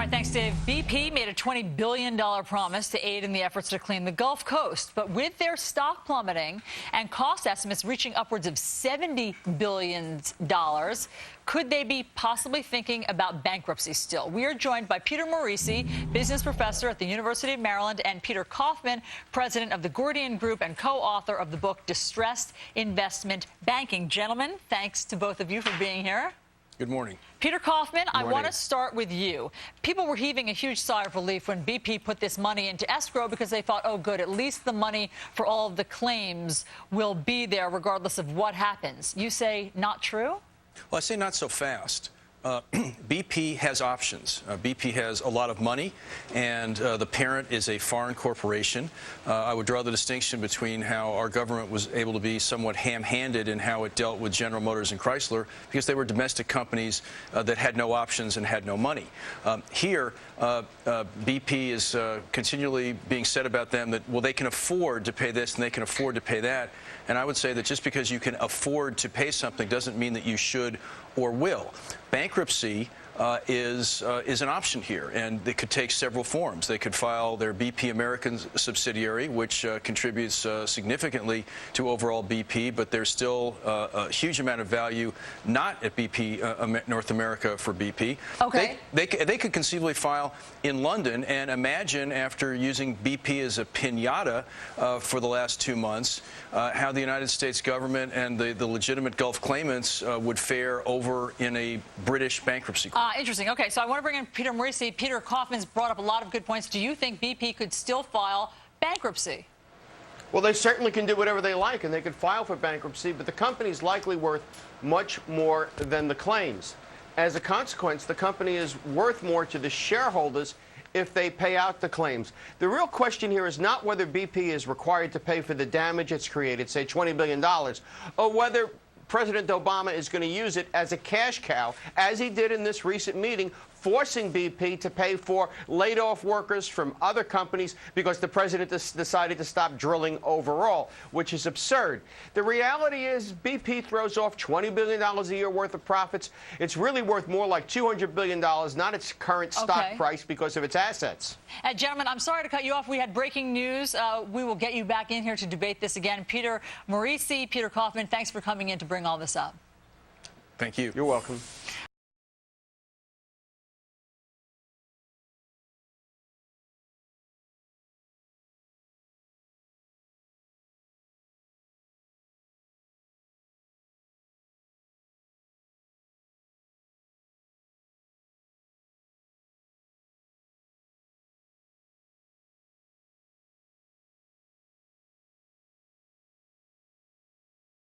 right, thanks, Dave. BP made a $20 billion promise to aid in the efforts to clean the Gulf Coast. But with their stock plummeting and cost estimates reaching upwards of $70 billion, could they be possibly thinking about bankruptcy still? We are joined by Peter Morici, business professor at the University of Maryland, and Peter Kaufman, president of the Gordian Group and co-author of the book Distressed Investment Banking. Gentlemen, thanks to both of you for being here. Good morning. Peter Kaufman, I want to start with you. People were heaving a huge sigh of relief when BP put this money into escrow because they thought, oh, good, at least the money for all of the claims will be there regardless of what happens. You say not true? Well, I say not so fast. BP has options. BP has a lot of money, and the parent is a foreign corporation. I would draw the distinction between how our government was able to be somewhat ham-handed in how it dealt with General Motors and Chrysler, because they were domestic companies that had no options and had no money. Here, BP is continually being said about them that, well, they can afford to pay this and they can afford to pay that. And I would say that just because you can afford to pay something doesn't mean that you should or will. Bankruptcy is an option here, and it could take several forms. They could file their BP American subsidiary, which contributes significantly to overall BP, but there's still a huge amount of value not at BP North America for BP. Okay. They could conceivably file in London, and imagine, after using BP as a piñata for the last 2 months, how the United States government and the legitimate Gulf claimants would fare over in a British bankruptcy court. Interesting. Okay, so I want to bring in Peter Morici. Peter Kaufman's brought up a lot of good points. Do you think BP could still file bankruptcy? Well, they certainly can do whatever they like, and they could file for bankruptcy, but the company's likely worth much more than the claims. As a consequence, the company is worth more to the shareholders if they pay out the claims. The real question here is not whether BP is required to pay for the damage it's created, say $20 billion, or whether President Obama is going to use it as a cash cow, as he did in this recent meeting, forcing BP to pay for laid-off workers from other companies because the president decided to stop drilling overall, which is absurd. The reality is BP throws off $20 billion a year worth of profits. It's really worth more like $200 billion, not its current stock price because of its assets. Gentlemen, I'm sorry to cut you off. We had breaking news. We will get you back in here to debate this again. Peter Morici, Peter Kaufman, thanks for coming in to bring all this up. Thank you. You're welcome.